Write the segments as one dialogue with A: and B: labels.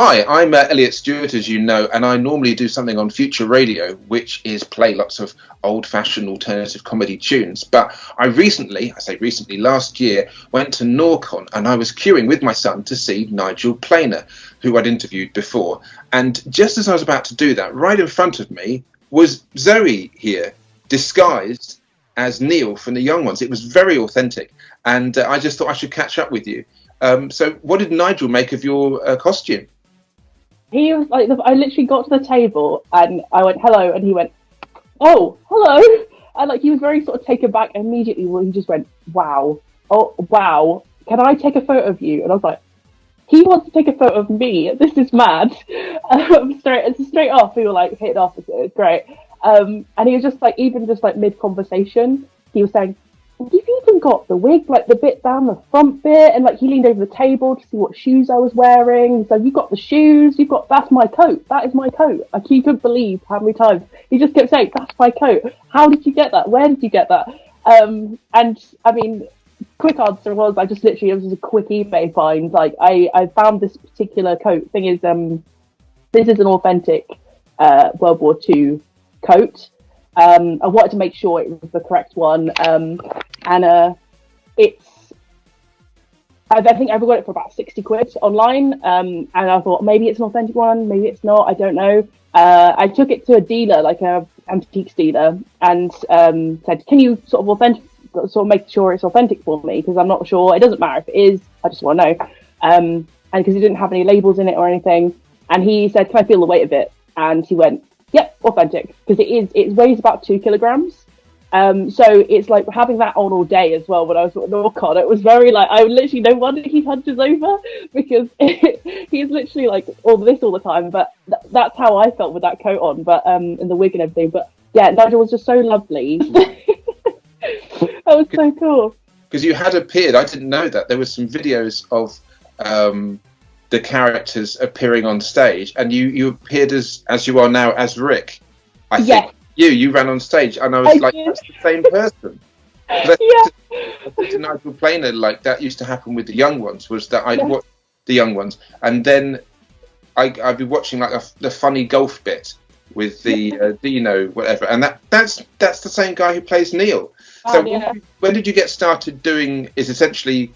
A: Hi, I'm Elliot Stewart, as you know, and I normally do something on Future Radio, which is play lots of old-fashioned alternative comedy tunes. But I recently, last year, went to Norcon, and I was queuing with my son to see Nigel Planer, who I'd interviewed before. And just as I was about to do that, right in front of me was Zoe here, disguised as Neil from The Young Ones. It was very authentic, and I just thought I should catch up with you. So what did Nigel make of your costume?
B: He was like, I literally got to the table and I went, hello, and he went, oh, hello. And like, he was very sort of taken back immediately. Well, he just went, wow, oh, wow, can I take a photo of you? And I was like, he wants to take a photo of me. This is mad. Straight off, we were like, hit it off. It was great. And he was just like, even just like mid-conversation, he was saying, you've even got the wig, like the bit down the front bit, and like he leaned over the table to see what shoes I was wearing. So you got the shoes, that's my coat. That is my coat. Like he couldn't believe how many times he just kept saying, that's my coat. How did you get that? Where did you get that? And I mean, quick answer was it was just a quick eBay find. Like I found this particular coat. Thing is, this is an authentic World War II coat. I wanted to make sure it was the correct one. And it's, I think I got it for about 60 quid online. And I thought maybe it's an authentic one, maybe it's not, I don't know. I took it to a dealer, like a antiques dealer, and said, can you sort of make sure it's authentic for me? Because I'm not sure, it doesn't matter if it is, I just want to know. And because he didn't have any labels in it or anything. And he said, can I feel the weight of it? And he went, yep, authentic, because it weighs about 2 kilograms. So it's like having that on all day as well. When I was at Norcon, it was very like, I literally, no wonder he hunches over, because he's literally like all the time. But that's how I felt with that coat on, but and the wig and everything. But yeah, Nigel was just so lovely. That was so cool.
A: Because you had appeared, I didn't know that there were some videos of the characters appearing on stage, and you appeared as you are now as Rick. I think.
B: Yes.
A: You ran on stage, and I was that's the same person. To Nigel Planer, like that used to happen with The Young Ones, was that I'd watch The Young Ones, and then I'd be watching like the funny golf bit with the Dino, whatever, and that's the same guy who plays Neil. So when did you get started doing, is essentially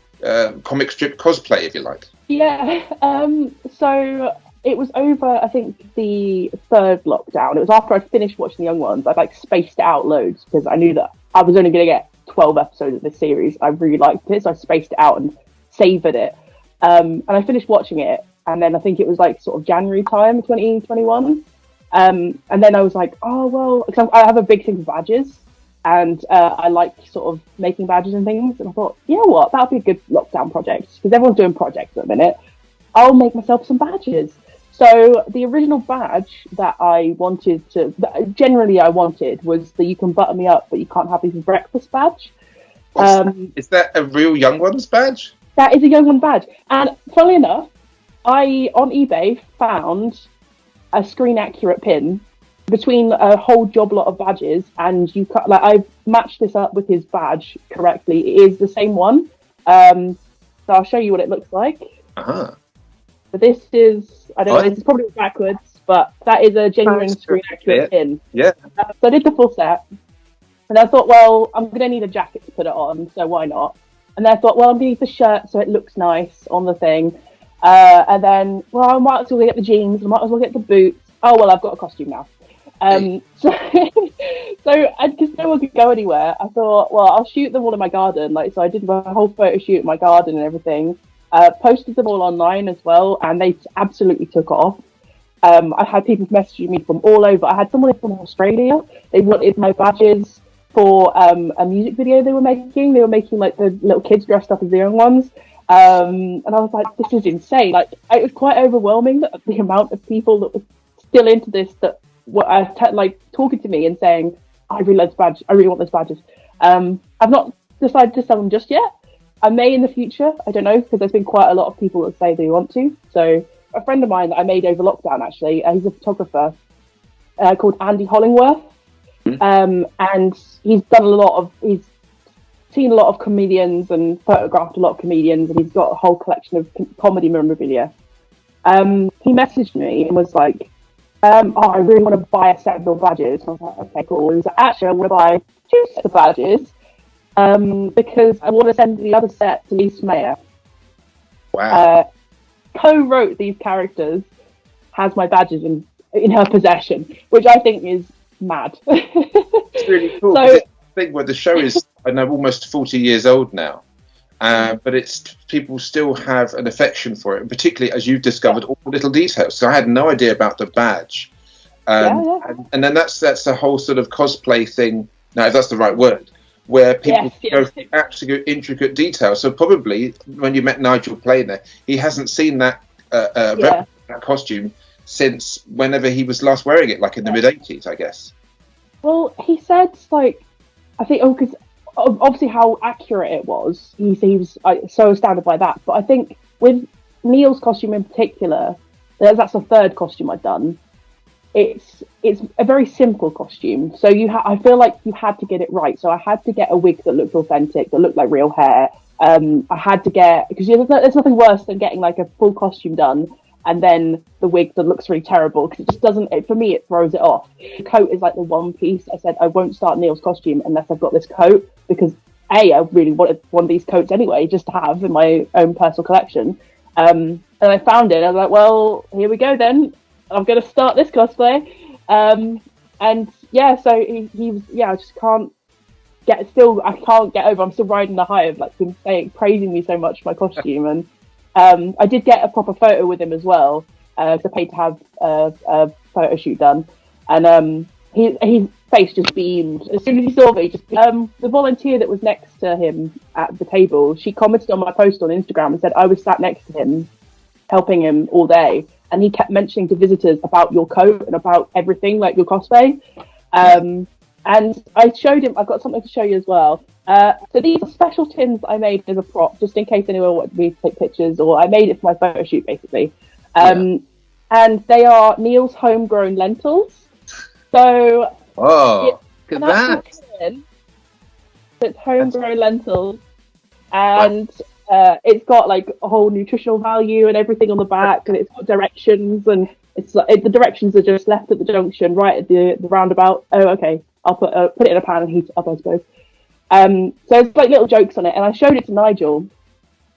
A: comic strip cosplay, if you like?
B: Yeah, so it was over, I think, the third lockdown. It was after I'd finished watching The Young Ones. I'd like spaced it out loads because I knew that I was only going to get 12 episodes of this series. I really liked it, so I spaced it out and savoured it. And I finished watching it, and then I think it was like sort of January time, 2021. And then I was like, oh, well, because I have a big thing for badges, and I like sort of making badges and things. And I thought, you know what, that would be a good lockdown project, because everyone's doing projects at the minute. I'll make myself some badges. So the original badge that I wanted was the "you can butter me up, but you can't have me for breakfast" badge.
A: Is that a real Young Ones badge?
B: That is a Young One badge. And funnily enough, I on eBay found a screen accurate pin between a whole job lot of badges, and I've matched this up with his badge correctly. It is the same one. So I'll show you what it looks like.
A: Uh-huh.
B: But this is, I don't know, this is probably backwards, but that is a genuine screen accurate pin.
A: Yeah.
B: So I did the full set, and I thought, well, I'm going to need a jacket to put it on, so why not? And then I thought, well, I'm going to need the shirt so it looks nice on the thing. And then, well, I might as well get the jeans, I might as well get the boots. Oh, well, I've got a costume now. So because no one could go anywhere, I thought, well, I'll shoot them all in my garden. So I did my whole photo shoot in my garden and everything. Posted them all online as well, and they absolutely took off. I had people messaging me from all over. I had someone from Australia. They wanted my badges for a music video they were making. They were making like the little kids dressed up as the Young Ones. And I was like, this is insane. Like, it was quite overwhelming, the amount of people that were still into this, that were talking to me and saying, I really like this badge. I really want those badges. I've not decided to sell them just yet. I may in the future, I don't know, because there's been quite a lot of people that say they want to. So a friend of mine that I made over lockdown, actually, he's a photographer called Andy Hollingworth. And he's seen a lot of comedians and photographed a lot of comedians, and he's got a whole collection of comedy memorabilia. he messaged me and was like, I really want to buy a set of your badges. I was like, okay, cool. He was like, actually, I want to buy 2 sets of badges because I want to send the other set to Lisa Mayer.
A: Wow.
B: Co-wrote these characters, has my badges in her possession, which I think is mad.
A: It's really cool.
B: So,
A: It's a thing where the show is, I know, almost 40 years old now. But it's people still have an affection for it, and particularly as you've discovered all the little details. So I had no idea about the badge, and then that's the whole sort of cosplay thing. Now, if that's the right word, where people go for absolute intricate details. So probably when you met Nigel Planer, he hasn't seen that that costume since whenever he was last wearing it, like in the mid-80s, I guess.
B: Well, he said, like, I think, because obviously how accurate it was, he was so astounded by that. But I think with Neil's costume in particular, that's the 3rd costume I've done. It's a very simple costume, so I feel like you had to get it right. So I had to get a wig that looked authentic, that looked like real hair. I had to get, because there's nothing worse than getting like a full costume done and then the wig that looks really terrible, because it just doesn't, for me, it throws it off. The coat is like the one piece. I said I won't start Neil's costume unless I've got this coat, because I really wanted one of these coats anyway, just to have in my own personal collection. And I found it. I was like, well, here we go then. I'm going to start this cosplay. And yeah, so he was, I just can't get over. I'm still riding the high of like him praising me so much for my costume. And I did get a proper photo with him as well. I paid to have a photo shoot done. And his face just beamed. As soon as he saw me, the volunteer that was next to him at the table, she commented on my post on Instagram and said I was sat next to him, helping him all day. And he kept mentioning to visitors about your coat and about everything, like your cosplay. And I showed him, I've got something to show you as well. So these are special tins that I made as a prop, just in case anyone wanted me to take pictures, or I made it for my photo shoot, basically. And they are Neil's homegrown lentils. So,
A: look at that.
B: It's homegrown lentils. And it's got like a whole nutritional value and everything on the back, and it's got directions, and it's like the directions are just left at the junction, right at the roundabout. Oh, okay. I'll put it in a pan and heat it up, I suppose. So it's like little jokes on it, and I showed it to Nigel,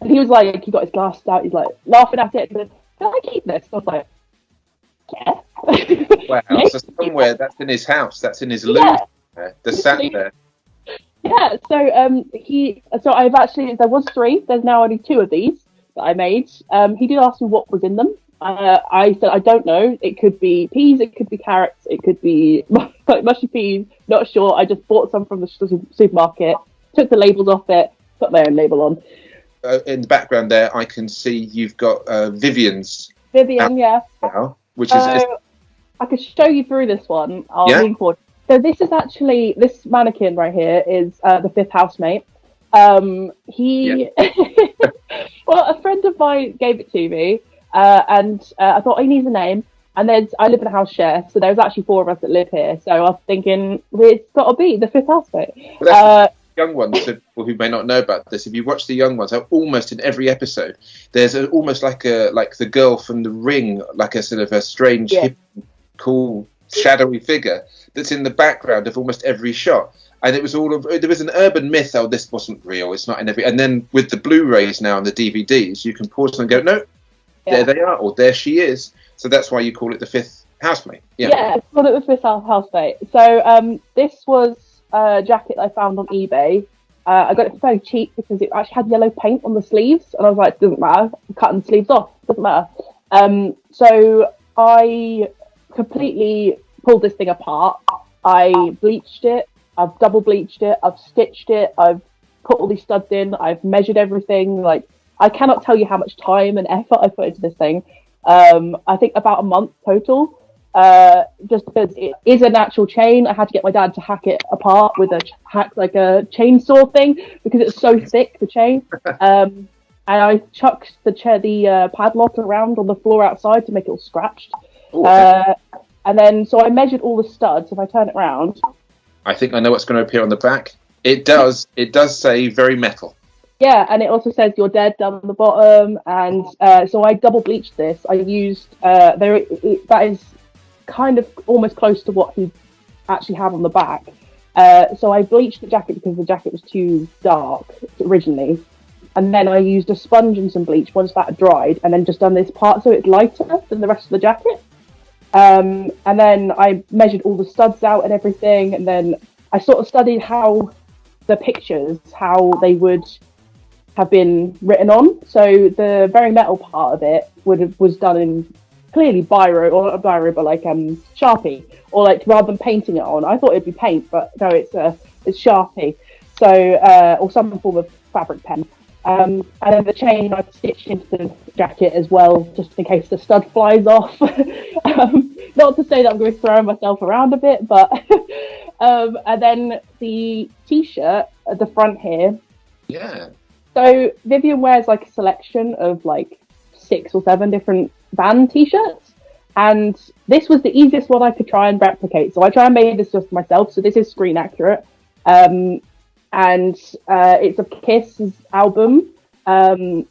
B: and he was like, he got his glasses out, he's like laughing at it. Can I keep this? I was like, yeah.
A: Wow. So somewhere that's in his house, that's in his loom. The sat there.
B: Yeah, so I've actually, there was 3, there's now only 2 of these that I made. He did ask me what was in them. I said, I don't know. It could be peas, it could be carrots, it could be like mushy peas, not sure. I just bought some from the supermarket, took the labels off it, put my own label on.
A: In the background there, I can see you've got Vivian,
B: yeah.
A: Now, which is...
B: I could show you through this one. I'll link forward. So this is actually, this mannequin right here is the 5th housemate. Well, a friend of mine gave it to me, and I thought he needs a name. And I live in a house share, so there's actually 4 of us that live here. So I was thinking, it's got to be the 5th housemate.
A: Well, young ones, so people who may not know about this, if you watch the young ones, almost in every episode, there's almost like the girl from The Ring, like a sort of a strange, hip, cool, shadowy figure that's in the background of almost every shot. And it was there was an urban myth, this wasn't real, it's not in every... And then with the Blu-rays now and the DVDs, you can pause and go, no, there they are, or there she is. So that's why you call it the 5th housemate. Yeah,
B: it's called it the 5th housemate. So this was a jacket I found on eBay. I got it for very cheap because it actually had yellow paint on the sleeves, and I was like, doesn't matter, I'm cutting the sleeves off, doesn't matter. So I completely pulled this thing apart. I bleached it, I've double bleached it, I've stitched it, I've put all these studs in, I've measured everything. Like, I cannot tell you how much time and effort I put into this thing. I think about a month total. Just because it is an actual chain, I had to get my dad to hack it apart with a chainsaw thing because it's so thick, the chain. And I chucked the padlock around on the floor outside to make it all scratched. And then so I measured all the studs. If I turn it around,
A: I think I know what's going to appear on the back. It does say very metal.
B: Yeah, and it also says you're dead down the bottom, and so I double bleached this. I used that is kind of almost close to what he actually had on the back. So I bleached the jacket because the jacket was too dark originally, and then I used a sponge and some bleach once that had dried, and then just done this part so it's lighter than the rest of the jacket. And then I measured all the studs out and everything, and then I sort of studied how the pictures, how they would have been written on. So the very metal part of it was done in clearly biro, or not biro, but like Sharpie, or like rather than painting it on. I thought it'd be paint, but no, it's Sharpie. So or some form of fabric pen. And then the chain I've stitched into the jacket as well, just in case the stud flies off. Not to say that I'm going to throw myself around a bit, but and then the t-shirt at the front here.
A: Yeah.
B: So Vivian wears like a selection of like 6 or 7 different band t-shirts, and this was the easiest one I could try and replicate. So I try and make this just myself. So this is screen accurate. And it's a Kiss's album, and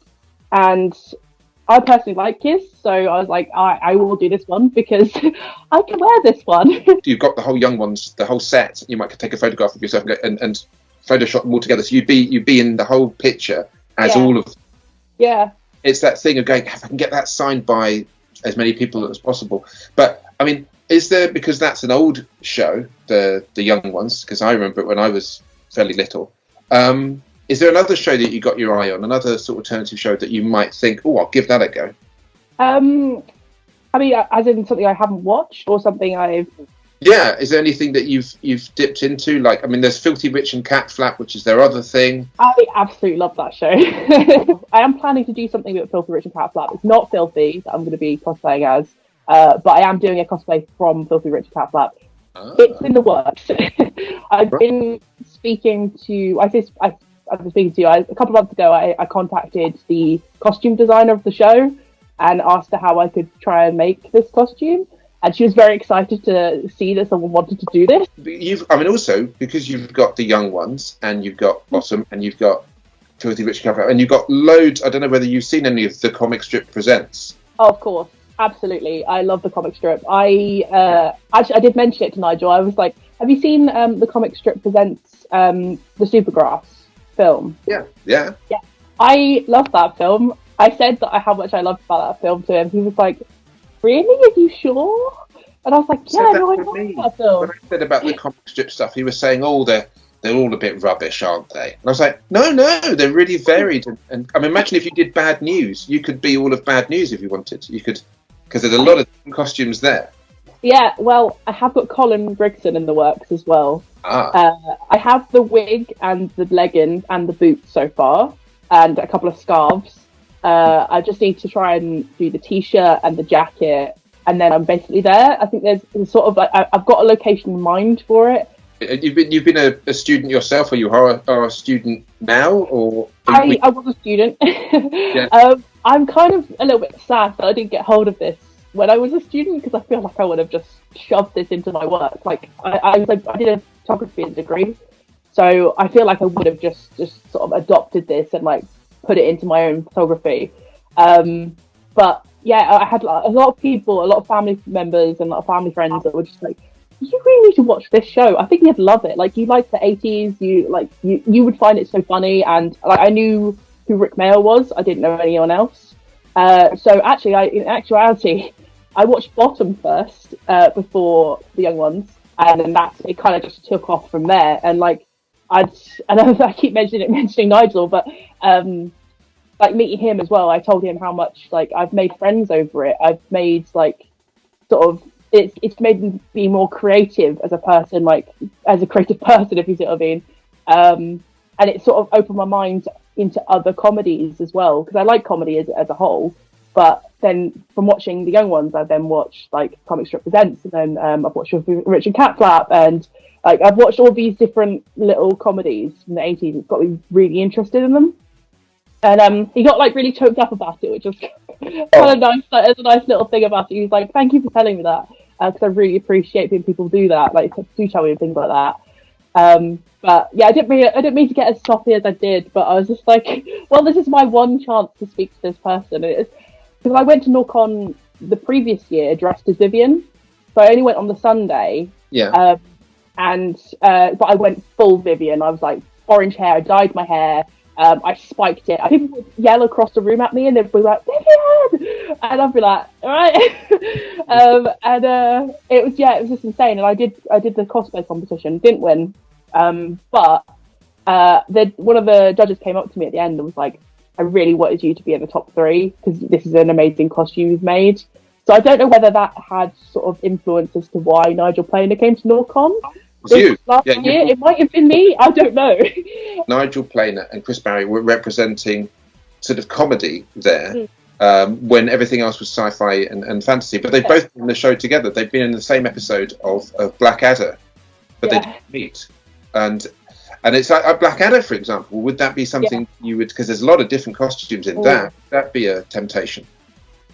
B: I personally like Kiss, so I was like, I will do this one because I can wear this one.
A: You've got the whole Young Ones, the whole set. You might take a photograph of yourself and Photoshop them all together, so you'd be in the whole picture as all of them.
B: Yeah.
A: It's that thing of going, if I can get that signed by as many people as possible. But I mean, is there, because that's an old show, the Young Ones, because I remember it when I was fairly little. Is there another show that you got your eye on, another sort of alternative show that you might think, oh, I'll give that a go?
B: I mean, as in something I haven't watched or something I've...
A: Yeah, is there anything that you've dipped into? Like, I mean, there's Filthy Rich and Cat Flap, which is their other thing.
B: I absolutely love that show. I am planning to do something with Filthy Rich and Cat Flap. It's not Filthy that I'm going to be cosplaying as, but I am doing a cosplay from Filthy Rich and Cat Flap. It's in the works. I've been speaking to... I've been speaking to you. A couple of months ago, I contacted the costume designer of the show and asked her how I could try and make this costume. And she was very excited to see that someone wanted to do this.
A: Also, because you've got the Young Ones, and you've got Bottom, and you've got Filthy Rich Cover, and you've got loads. I don't know whether you've seen any of the Comic Strip Presents.
B: Oh, of course. Absolutely. I love the comic strip. I did mention it to Nigel. I was like, have you seen the Comic Strip Presents the Supergrass film?
A: Yeah.
B: I love that film. I said how much I loved about that film to him. He was like, really? Are you sure? And I was like, yeah, no, I love that film.
A: When I said about the comic strip stuff, he was saying, oh, they're all a bit rubbish, aren't they? And I was like, no, they're really varied. And I mean, imagine if you did Bad News. You could be all of Bad News if you wanted. You could, because there's a lot of costumes there.
B: Yeah, well, I have got Colin Grigson in the works as well. I have the wig and the legging and the boots so far, and a couple of scarves. I just need to try and do the t-shirt and the jacket, and then I'm basically there. I think there's sort of like I've got a location in mind for it.
A: You've been a student yourself, or you are a student now, or
B: I was a student. Yeah. I'm kind of a little bit sad that I didn't get hold of this when I was a student, because I feel like I would have just shoved this into my work. Like I did a photography degree, so I feel like I would have just sort of adopted this and like put it into my own photography. But yeah, I had a lot of people, a lot of family members and a lot of family friends that were just like, you really need to watch this show. I think you'd love it. Like, you like the 80s, you would find it so funny. And like, I knew who Rick Mail was. I didn't know anyone else. So actually, in actuality, I watched Bottom first before the Young Ones, and then it kind of just took off from there. And like, I keep mentioning Nigel, but like meeting him as well, I told him how much like I've made friends over it. I've made like sort of it's made me be more creative as a person, like as a creative person, if you see what I mean. And it sort of opened my mind into other comedies as well, because I like comedy as a whole. But then from watching the Young Ones, I then watched like Comic Strip Presents, and then I've watched Richard Catflap, and like I've watched all these different little comedies from the 80s. It's got me really interested in them. And he got like really choked up about it, which was kind of nice. Like, there's a nice little thing about it. He was like, "Thank you for telling me that, because I really appreciate when people do that. Like, do tell me things like that." But yeah, I didn't mean to get as sloppy as I did, but I was just like, well, this is my one chance to speak to this person. Because I went to Norcon the previous year dressed as Vivian, so I only went on the Sunday.
A: Yeah.
B: But I went full Vivian. I was like orange hair, I dyed my hair, I spiked it. People would yell across the room at me, and they'd be like, Vivian! And I'd be like, all right. It was just insane. And I did the cosplay competition, didn't win. But one of the judges came up to me at the end and was like, I really wanted you to be in the top 3 because this is an amazing costume you've made. So I don't know whether that had sort of influence as to why Nigel Planer came to Norcon.
A: You.
B: Last year, it might have been me. I don't know.
A: Nigel Planer and Chris Barry were representing sort of comedy there when everything else was sci-fi and fantasy. But they've both been in the show together. They've been in the same episode of Blackadder, but they didn't meet. And it's like Blackadder, for example. Would that be something you would? Because there's a lot of different costumes in that. That'd be a temptation.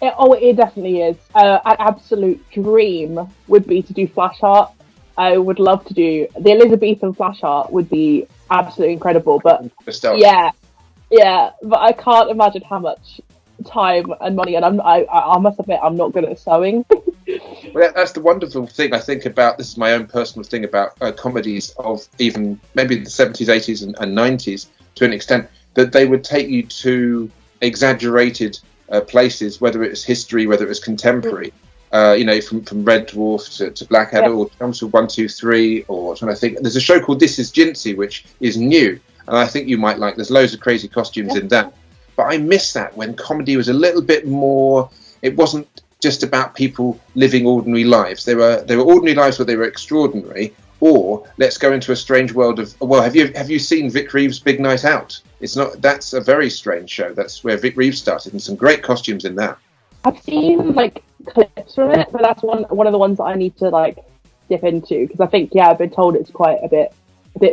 B: It definitely is. An absolute dream would be to do flash art. I would love to do the Elizabethan flash art. Would be absolutely incredible. But but I can't imagine how much time and money. And I must admit, I'm not good at sewing.
A: Well, that's the wonderful thing I think about. This is my own personal thing about comedies of even maybe the 70s, 80s, and 90s to an extent, that they would take you to exaggerated places, whether it's history, whether it's contemporary. From Red Dwarf to Blackadder, or Jumps to 1, 2, 3, or trying to think. There's a show called This Is Jinsey, which is new, and I think you might like. There's loads of crazy costumes in that, but I miss that when comedy was a little bit more. It wasn't just about people living ordinary lives. They were ordinary lives, but they were extraordinary. Or let's go into a strange world of. Well, have you seen Vic Reeves' Big Night Out? It's not. That's a very strange show. That's where Vic Reeves started, and some great costumes in that.
B: I've seen clips from it, but that's one of the ones that I need to dip into, because I think I've been told it's quite a bit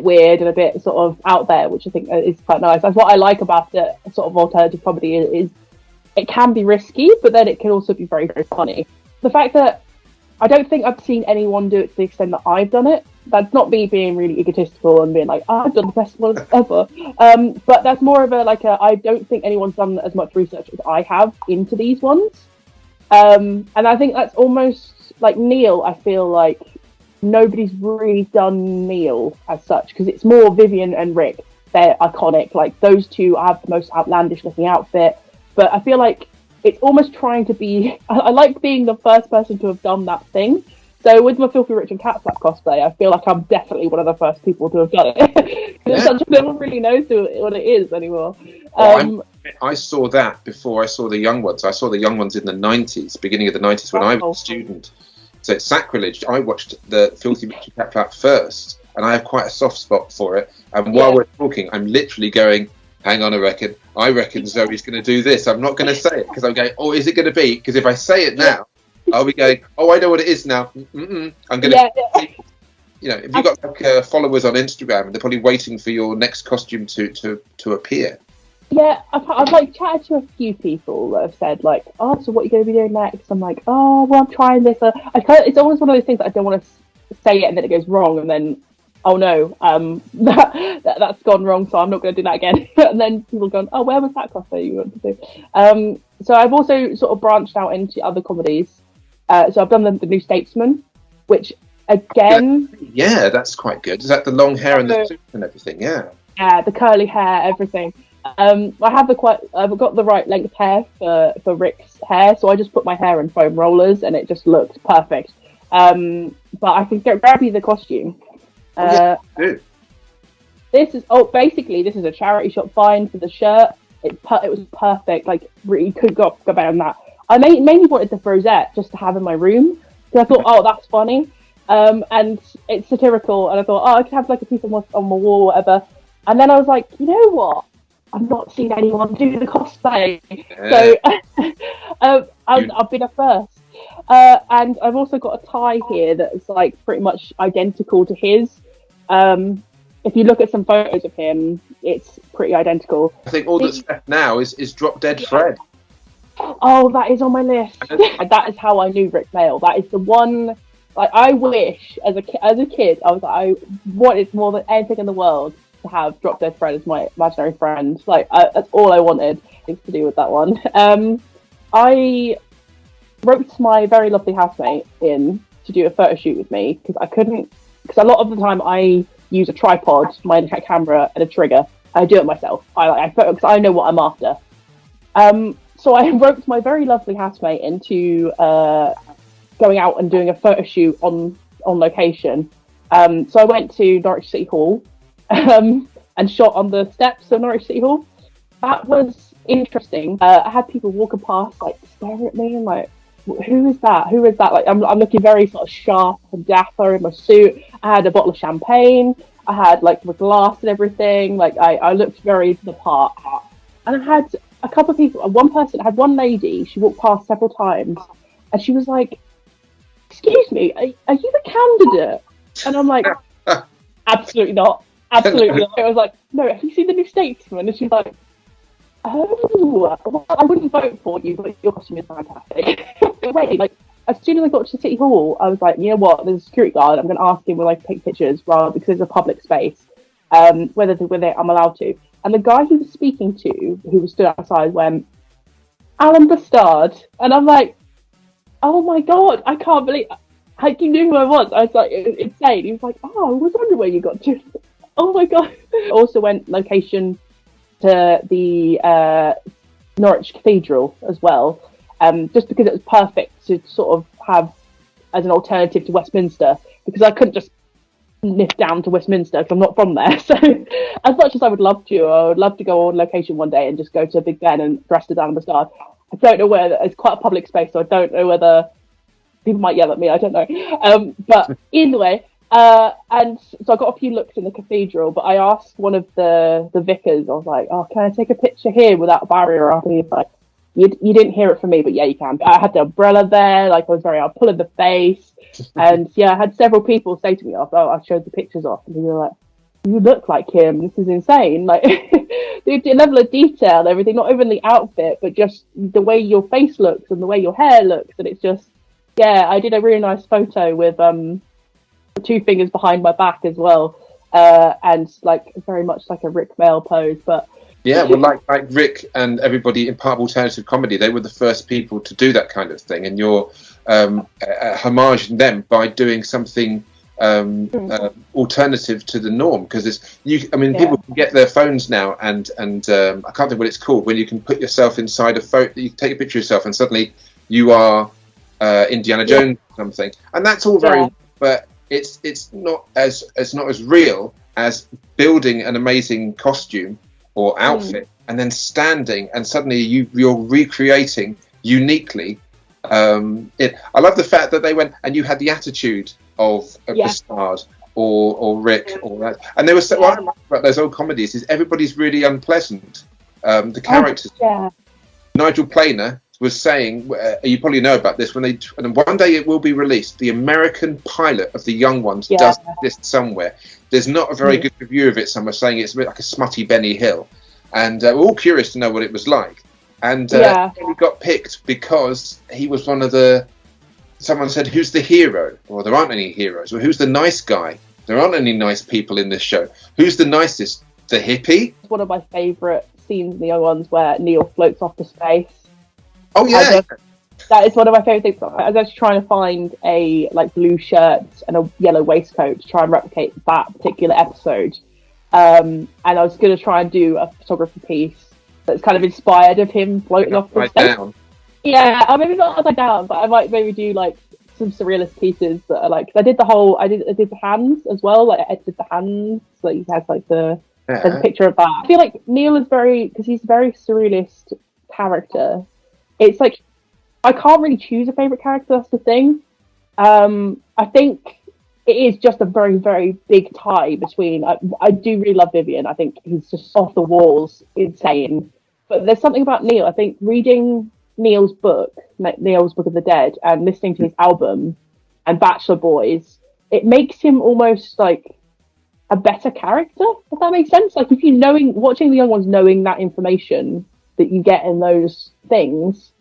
B: weird and a bit sort of out there, which I think is quite nice. That's what I like about it. Sort of alternative comedy is it can be risky, but then it can also be very, very funny. The fact that I don't think I've seen anyone do it to the extent that I've done it. That's not me being really egotistical and being like, I've done the best one ever. But that's more of I don't think anyone's done as much research as I have into these ones. And I think that's almost like Neil. I feel like nobody's really done Neil as such, because it's more Vivian and Rick. They're iconic. Like, those two have the most outlandish looking outfit. But I feel like it's almost trying to be. I like being the first person to have done that thing. So with my Filthy Rich and Cat Flap cosplay, I feel like I'm definitely one of the first people to have done it. No one really knows what it is anymore.
A: I saw that before I saw the young ones. I saw the young ones in the 90s, beginning of the 90s when I was a student. So it's sacrilege. I watched the Filthy Rich and Cat Flap first, and I have quite a soft spot for it. And while we're talking, I'm literally going, hang on I reckon Zoe's going to do this. I'm not going to say it because I'm going, is it going to be? Because if I say it now, I'll be going, I know what it is now. I'm going to... if you've got followers on Instagram, they're probably waiting for your next costume to appear.
B: Yeah, I've chatted to a few people that have said so what are you going to be doing next? I'm like, well, I'm trying this. It's always one of those things that I don't want to say it and then it goes wrong, and then that's gone wrong, so I'm not going to do that again. And then people have gone, where was that cosplay you wanted to do? So I've also sort of branched out into other comedies. So I've done the New Statesman, which again,
A: that's quite good. Is that the long hair and the suit and everything? Yeah,
B: the curly hair, everything. I've got the right length hair for Rick's hair, so I just put my hair in foam rollers and it just looked perfect. But I can grab you the costume. This is a charity shop find for the shirt. It was perfect. Really could go better than that. I mainly wanted the rosette just to have in my room, because I thought, that's funny. And it's satirical, and I thought, I could have a piece of moss on my wall or whatever. And then I was like, you know what? I've not seen anyone do the cosplay. Yeah. So I've been a first. And I've also got a tie here that's pretty much identical to his. If you look at some photos of him, it's pretty identical.
A: I think all that's left now is Drop Dead Fred.
B: Oh, that is on my list. And that is how I knew Rick Mail. That is the one Like, I wish as a kid, I was like, I wanted more than anything in the world to have Drop Dead Fred as my imaginary friend. Like, that's all I wanted things to do with that one. I roped my very lovely housemate in to do a photo shoot with me because I couldn't. Because a lot of the time I use a tripod, my camera, and a trigger. I do it myself. I photo because I know what I'm after. So I roped my very lovely housemate into going out and doing a photo shoot on location. So I went to Norwich City Hall and shot on the steps of Norwich City Hall. That was interesting. I had people walking past, like, staring at me and like, who is that? Who is that? Like, I'm looking very sort of sharp and dapper in my suit. I had a bottle of champagne. I had like the glass and everything. Like, I looked very to the part. And I had a couple of people. One lady. She walked past several times, and she was like, "Excuse me, are you the candidate?" And I'm like, "Absolutely not. Absolutely not." I was like, "No, have you seen the New Statesman?" And she's like, "Oh, well, I wouldn't vote for you, but your costume is fantastic." Wait, like, as soon as I got to City Hall, I was like, you know what? There's a security guard. I'm going to ask him will I take pictures, rather because it's a public space, whether I'm allowed to. And the guy he was speaking to, who was stood outside, went, "Alan Bastard," and I'm like, "Oh my god, I can't believe." Like, he knew who I was. I was like, it was insane. He was like, "Oh, I was wondering where you got to." Oh my god. Also went location to the Norwich Cathedral as well, just because it was perfect to sort of have as an alternative to Westminster, because I couldn't just nip down to Westminster because I'm not from there. So as much as I would love to go on location one day and just go to Big Ben and dress as Alan Bastard. I don't know whether it's quite a public space, so I don't know whether people might yell at me. I don't know. But anyway, and so I got a few looks in the cathedral, but I asked one of the vicars, I was like, "Oh, can I take a picture here without a barrier?" And he was like, you didn't hear it from me, but yeah, you can. I had the umbrella there, like, I'll pull in the face. And yeah, I had several people say to me, I showed the pictures off, and they were like, "You look like him, this is insane." Like, the level of detail, everything, not even the outfit, but just the way your face looks and the way your hair looks. And it's just, yeah, I did a really nice photo with two fingers behind my back as well, and like very much like a Rick Mail pose. But
A: yeah, well, like Rick and everybody in part of alternative comedy, they were the first people to do that kind of thing, and you're homaging them by doing something alternative to the norm, because people can get their phones now, and I can't think what it's called, when you can put yourself inside a photo, you take a picture of yourself, and suddenly you are Indiana Jones or something, and that's all very, but it's not as real as building an amazing costume or outfit and then standing and suddenly you're recreating uniquely. I love the fact that they went and you had the attitude of Bastard or Rick or that, and there was what I like about those old comedies is everybody's really unpleasant. The characters. Nigel Planer was saying, you probably know about this, and one day it will be released. The American pilot of The Young Ones does exist somewhere. There's not a very good review of it somewhere, saying it's a bit like a smutty Benny Hill, and we're all curious to know what it was like. And he got picked because he was one of the. Someone said, "Who's the hero?" Well, there aren't any heroes. Well, who's the nice guy? There aren't any nice people in this show. Who's the nicest? The hippie?
B: One of my favourite scenes in The Young Ones where Neil floats off to space.
A: Oh yeah,
B: that is one of my favourite things. I was actually trying to find a blue shirt and a yellow waistcoat to try and replicate that particular episode. And I was going to try and do a photography piece that's kind of inspired of him floating off to space. Down. Yeah, maybe not upside down, but I might maybe do like some surrealist pieces that are like. I did the hands as well. Like, I did the hands. Like, he has like there's a picture of that. I feel like Neil is because he's a very surrealist character. It's like I can't really choose a favourite character. That's the thing. I think it is just a very, very big tie between. I do really love Vivian. I think he's just off the walls, insane. But there's something about Neil. I think reading Neil's Book of the Dead, and listening to his album and Bachelor Boys, it makes him almost like a better character. If that makes sense. Like, if you watching The Young Ones, knowing that information that you get in those things,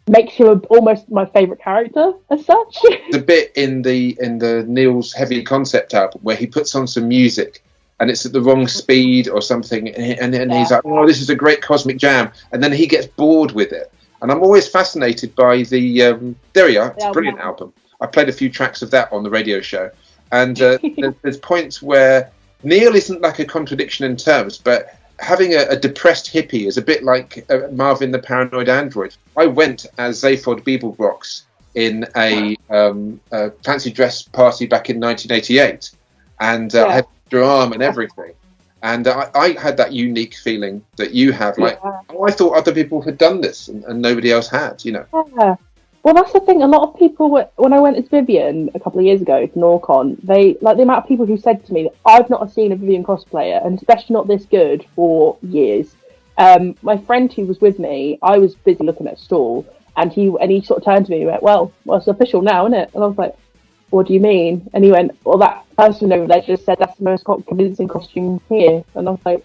B: makes him almost my favourite character as such.
A: The bit in the Neil's Heavy Concept album where he puts on some music and it's at the wrong speed or something, and he's like, "Oh, this is a great cosmic jam," and then he gets bored with it. And I'm always fascinated by the there we are. It's a brilliant album. I played a few tracks of that on the radio show, and there's points where Neil isn't like a contradiction in terms, but having a depressed hippie is a bit like Marvin the Paranoid Android. I went as Zaphod Beeblebrox in a fancy dress party back in 1988, and I had your arm and everything. And I had that unique feeling that you have, like, I thought other people had done this and nobody else had, you know.
B: Yeah. Well, that's the thing. A lot of people, when I went as Vivian a couple of years ago to Norcon, they, like, the amount of people who said to me that I've not seen a Vivian cosplayer, and especially not this good, for years. My friend who was with me, I was busy looking at a stall, and he sort of turned to me and went, well, it's official now, isn't it? And I was like, what do you mean? And he went, well, that person over there just said that's the most convincing costume here. And I was like,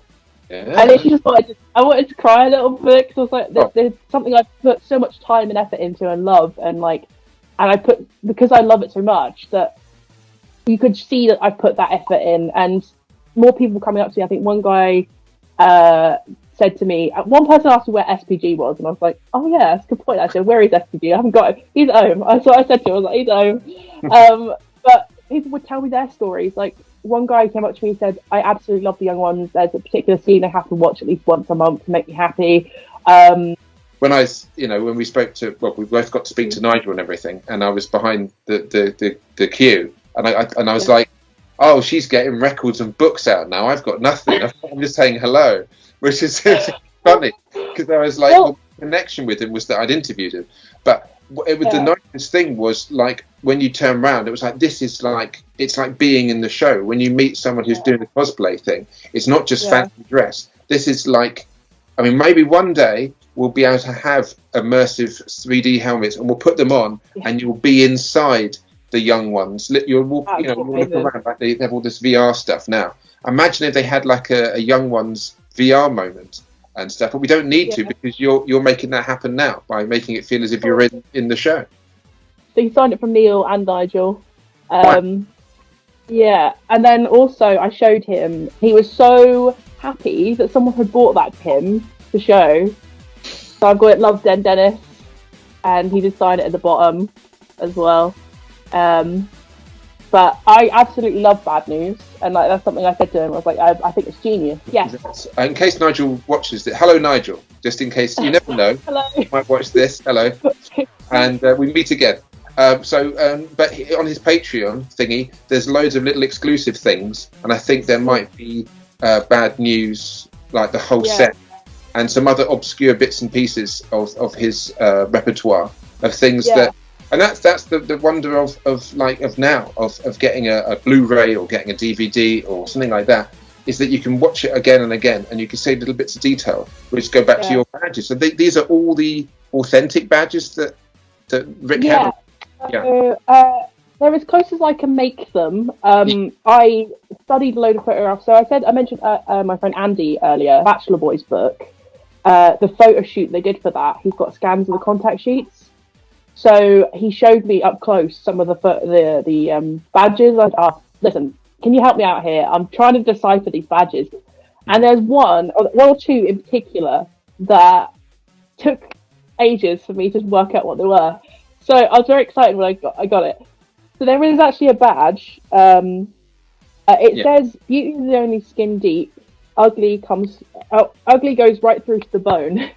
B: I literally just thought I wanted to cry a little bit, because I was like, there's something I put so much time and effort into and love, and because I love it so much that you could see that I put that effort in, and more people coming up to me. I think one guy said to me, one person asked me where SPG was, and I was like, oh yeah, that's a good point actually. Where is SPG? I haven't got him. He's at home. That's what I said to him. I was like, he's at home. But people would tell me their stories. Like, one guy came up to me and said, I absolutely love the young ones. There's a particular scene I have to watch at least once a month to make me happy. When
A: we spoke to, well, we both got to speak to Nigel and everything, and I was behind the queue, and I was like, oh, she's getting records and books out now. I've got nothing. I'm just saying hello, which is funny, because I was like, the connection with him was that I'd interviewed him, but the nicest thing was, like, when you turn around, it was like, this is like, it's like being in the show. When you meet someone who's doing the cosplay thing, it's not just fancy dress. This is like, I mean, maybe one day we'll be able to have immersive 3D helmets, and we'll put them on, and you'll be inside the young ones. You'll walk, look around, like they have all this VR stuff now. Imagine if they had like a young ones VR moment and stuff, but we don't need to, because you're making that happen now by making it feel as if you're in the show.
B: So you signed it from Neil and Nigel. Yeah, and then also I showed him. He was so happy that someone had bought that to him to show. So I've got it, Love Den Dennis, and he did sign it at the bottom as well. But I absolutely love Bad News, and like that's something I said to him. I was like, I think it's genius. Yes.
A: In case Nigel watches it, hello Nigel. Just in case, you never know.
B: Hello.
A: You might watch this. Hello. And we meet again. But on his Patreon thingy, there's loads of little exclusive things, and I think there might be Bad News, like the whole set, and some other obscure bits and pieces of his repertoire of things that. And that's the wonder of now getting a Blu-ray or getting a DVD or something like that, is that you can watch it again and again, and you can see little bits of detail which go back to your badges. So these are all the authentic badges that Rick had.
B: They're as close as I can make them. I studied a load of photographs. So I mentioned my friend Andy earlier, Bachelor Boys book. The photo shoot they did for that, he's got scans of the contact sheets. So he showed me up close some of the badges. I asked, listen, can you help me out here? I'm trying to decipher these badges. And there's one or two in particular that took ages for me to work out what they were. So I was very excited when I got it. So there is actually a badge. It says, beauty is only skin deep. Ugly goes right through to the bone.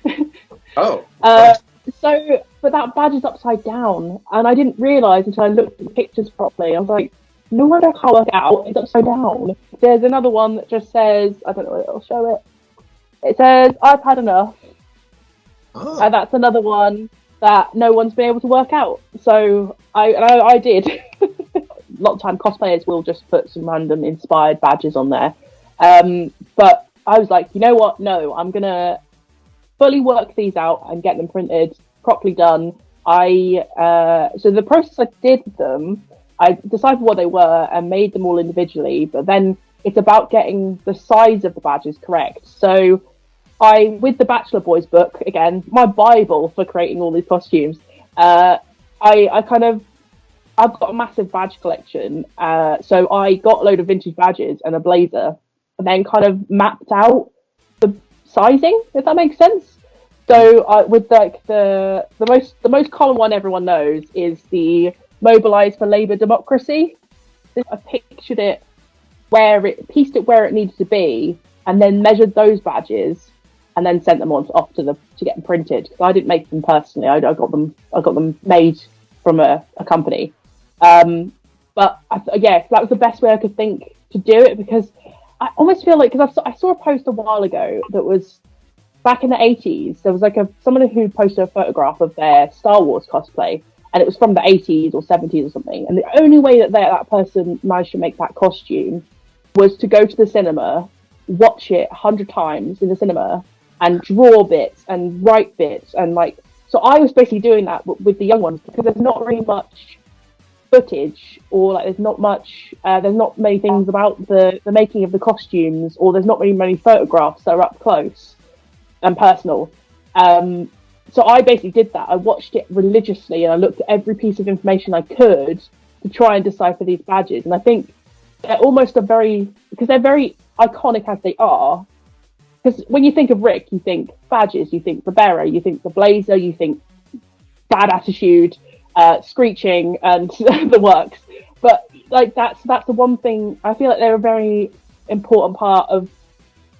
B: But that badge is upside down, and I didn't realise until I looked at the pictures properly. I was like, no wonder I can't work it out. It's upside down. There's another one that just says, I don't know, it'll show it. It says, I've had enough. And that's another one that no one's been able to work out. So I did. A lot of time cosplayers will just put some random inspired badges on there. But I was like, you know what? No, I'm going to fully work these out and get them printed, properly done. So the process I did with them, I decided what they were and made them all individually, but then it's about getting the size of the badges correct. So with the Bachelor Boys book, again, my Bible for creating all these costumes, I've got a massive badge collection. So I got a load of vintage badges and a blazer, and then kind of mapped out the sizing, if that makes sense. So with like the most common one everyone knows is the Mobilise for Labour Democracy. I pictured it pieced it where it needed to be, and then measured those badges, and then sent them off to get them printed. So I didn't make them personally. I got them made from a company. But that was the best way I could think to do it, because I almost feel like, because I saw a post a while ago that was back in the 80s. There was like someone who posted a photograph of their Star Wars cosplay, and it was from the 80s or 70s or something. And the only way that person managed to make that costume was to go to the cinema, watch it 100 times in the cinema, and draw bits and write bits. And so I was basically doing that with the young ones, because there's not really much footage, or there's not many things about the making of the costumes, or there's not really many photographs that are up close and personal. So I basically did that. I watched it religiously, and I looked at every piece of information I could to try and decipher these badges. And I think they're almost because they're very iconic as they are. Because when you think of Rick, you think badges, you think the bearer, you think the blazer, you think bad attitude, screeching, and the works. But that's the one thing. I feel like they're a very important part of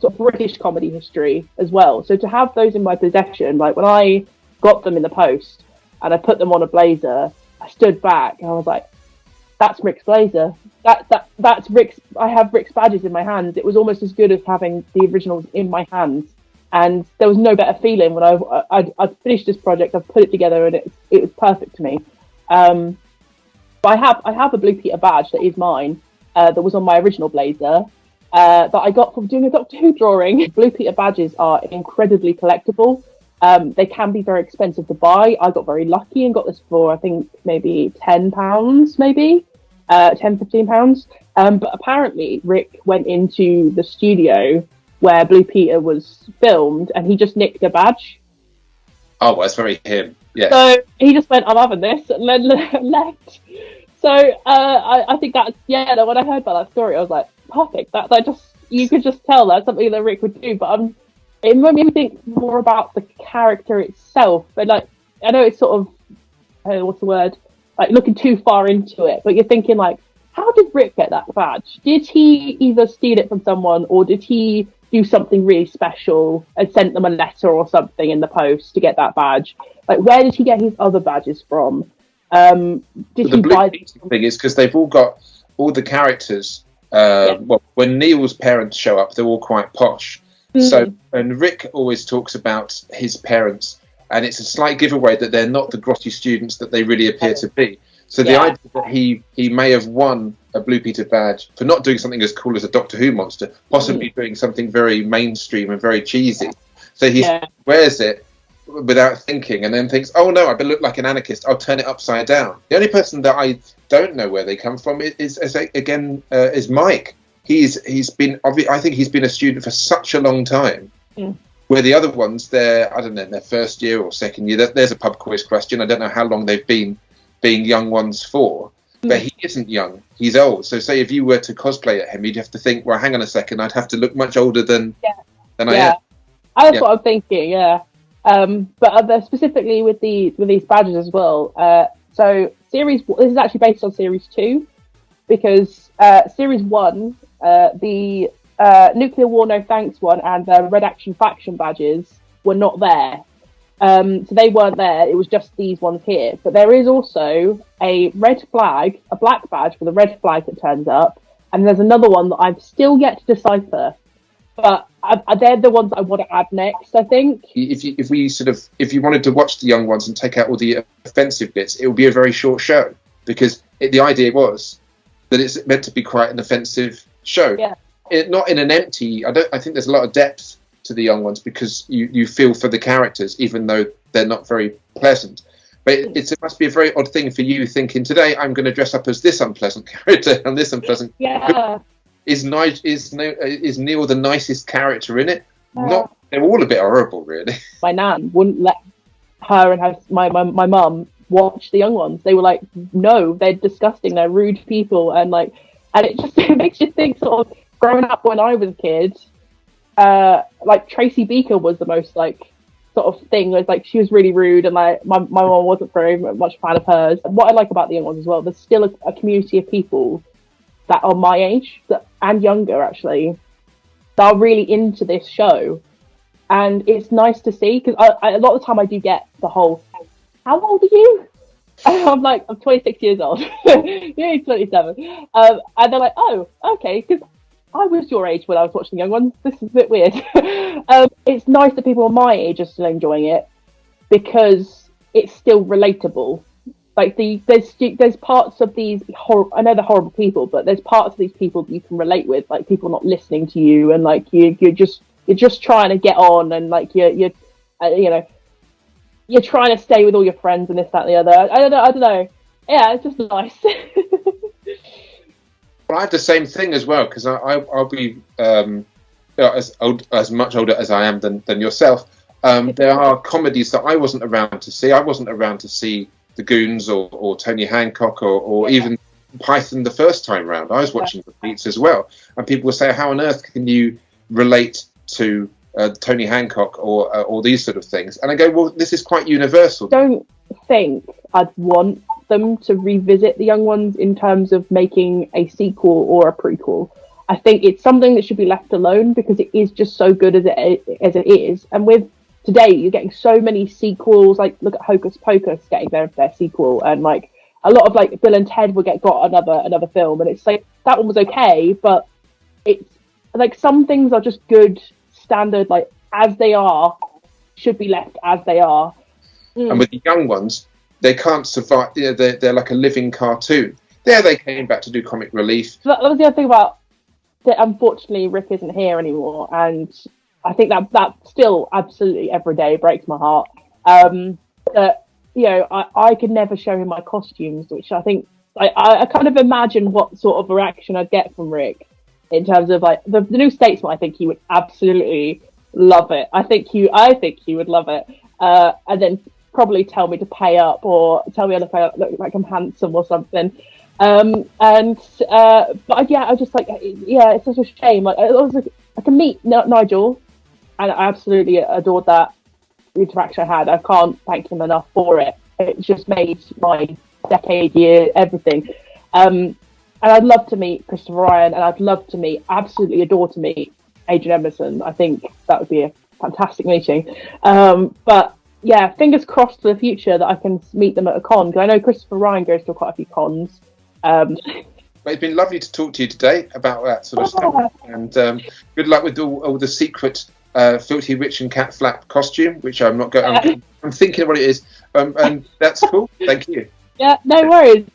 B: sort of British comedy history as well. So to have those in my possession, like when I got them in the post and I put them on a blazer, I stood back and I was like, "That's Rick's blazer. That's Rick's. I have Rick's badges in my hands." It was almost as good as having the originals in my hands. And there was no better feeling when I finished this project. I've put it together, and it was perfect to me. But I have a Blue Peter badge that is mine, that was on my original blazer, that I got from doing a Doctor Who drawing. Blue Peter badges are incredibly collectible. They can be very expensive to buy. I got very lucky and got this for, I think, maybe £10, maybe £10-15. But apparently Rick went into the studio where Blue Peter was filmed, and he just nicked a badge.
A: Oh, well, that's very him. Yeah.
B: So he just went, "I'm having this," and then left. So I think that's, when I heard about that story, I was like, perfect. That you could just tell that's something that Rick would do. But it made me think more about the character itself. And I know it's sort of, what's the word? Looking too far into it. But you're thinking how did Rick get that badge? Did he either steal it from someone, or did he do something really special and sent them a letter or something in the post to get that badge? Where did he get his other badges from? Did he buy
A: the thing is, because they've all got all the characters. Well, when Neil's parents show up, they're all quite posh. So, and Rick always talks about his parents, and it's a slight giveaway that they're not the grotty students that they really appear to be. So the idea that he may have won a Blue Peter badge for not doing something as cool as a Doctor Who monster, possibly doing something very mainstream and very cheesy. So he wears it without thinking, and then thinks, "Oh no, I look like an anarchist. I'll turn it upside down." The only person that I don't know where they come from is Mike. He's been, I think he's been a student for such a long time. Where the other ones, they're, I don't know, in their first year or second year. There's a pub quiz question. I don't know how long they've been being young ones for, but he isn't young. He's old. So say if you were to cosplay at him, you'd have to think, well, hang on a second, I'd have to look much older than I am.
B: That's what I'm thinking. But specifically with these badges as well. So this is actually based on series 2, because series 1, the Nuclear War No Thanks one and the Red Action Faction badges were not there. So they weren't there. It was just these ones here. But there is also a red flag, a black badge with a red flag that turns up, and there's another one that I've still yet to decipher. But they're the ones I want to add next, I think.
A: If you wanted to watch the young ones and take out all the offensive bits, it would be a very short show, because the idea was that it's meant to be quite an offensive show. Yeah. Not in an empty. I think there's a lot of depth to the young ones, because you feel for the characters, even though they're not very pleasant. But it must be a very odd thing for you thinking, today I'm going to dress up as this unpleasant character and this unpleasant.
B: Yeah.
A: Is Neil the nicest character in it? Not they're all a bit horrible, really.
B: My nan wouldn't let her and my mum watch the young ones. They were like, no, they're disgusting, they're rude people, and it just it makes you think, sort of, growing up when I was a kid, like Tracy Beaker was the most like sort of thing. It was like she was really rude, and like my mum wasn't very much a fan of hers. What I like about the young ones as well, there's still a community of people that are my age and younger actually that are really into this show, and it's nice to see, because a lot of the time I do get the whole, how old are you? And I'm like, I'm 26 years old. You're 27. And they're like, oh, okay, because I was your age when I was watching the young ones. This is a bit weird. It's nice that people my age are still enjoying it, because it's still relatable. Like there's parts of these I know they're horrible people, but there's parts of these people that you can relate with, like people not listening to you, and like you're just trying to get on, and like you're trying to stay with all your friends and this, that, and the other. I don't know. Yeah, it's just nice.
A: Well, I have the same thing as well, because I'll be as much older as I am than yourself. There are comedies that I wasn't around to see. I wasn't around to see The Goons or Tony Hancock or even Python the first time round. I was watching The Beats as well, and people would say, "How on earth can you relate to Tony Hancock or these sort of things?" And I go, "Well, this is quite universal."
B: Don't think I'd want them to revisit the young ones in terms of making a sequel or a prequel. I think it's something that should be left alone, because it is just so good as it is. And with today, you're getting so many sequels. Like, look at Hocus Pocus getting their sequel, and like a lot of like Bill and Ted will got another film, and it's like that one was okay, but it's like some things are just good standard, like as they are, should be left as they are.
A: And with the young ones, they can't survive. They're like a living cartoon. There, they came back to do comic relief.
B: So that was the other thing about that. Unfortunately, Rick isn't here anymore, and I think that still absolutely every day breaks my heart. That I could never show him my costumes, which I think I kind of imagine what sort of reaction I'd get from Rick in terms of like the New Statesman. I think he would absolutely love it. I think he would love it, and then probably tell me to pay up, or tell me I look like I'm handsome or something. But yeah, I just like, yeah, it's such a shame. Like I can meet Nigel, and I absolutely adored that interaction I had. I can't thank him enough for it. It just made my decade, year, everything. And I'd love to meet Christopher Ryan, and I'd love to absolutely adore to meet Adrian Emerson. I think that would be a fantastic meeting. But yeah, fingers crossed for the future that I can meet them at a con, because I know Christopher Ryan goes to quite a few cons.
A: Well, it's been lovely to talk to you today about that sort of stuff, and good luck with all the secret Filthy Rich and Cat Flap costume, which I'm not going. I'm thinking of what it is, and that's cool. Thank you.
B: Yeah, no worries.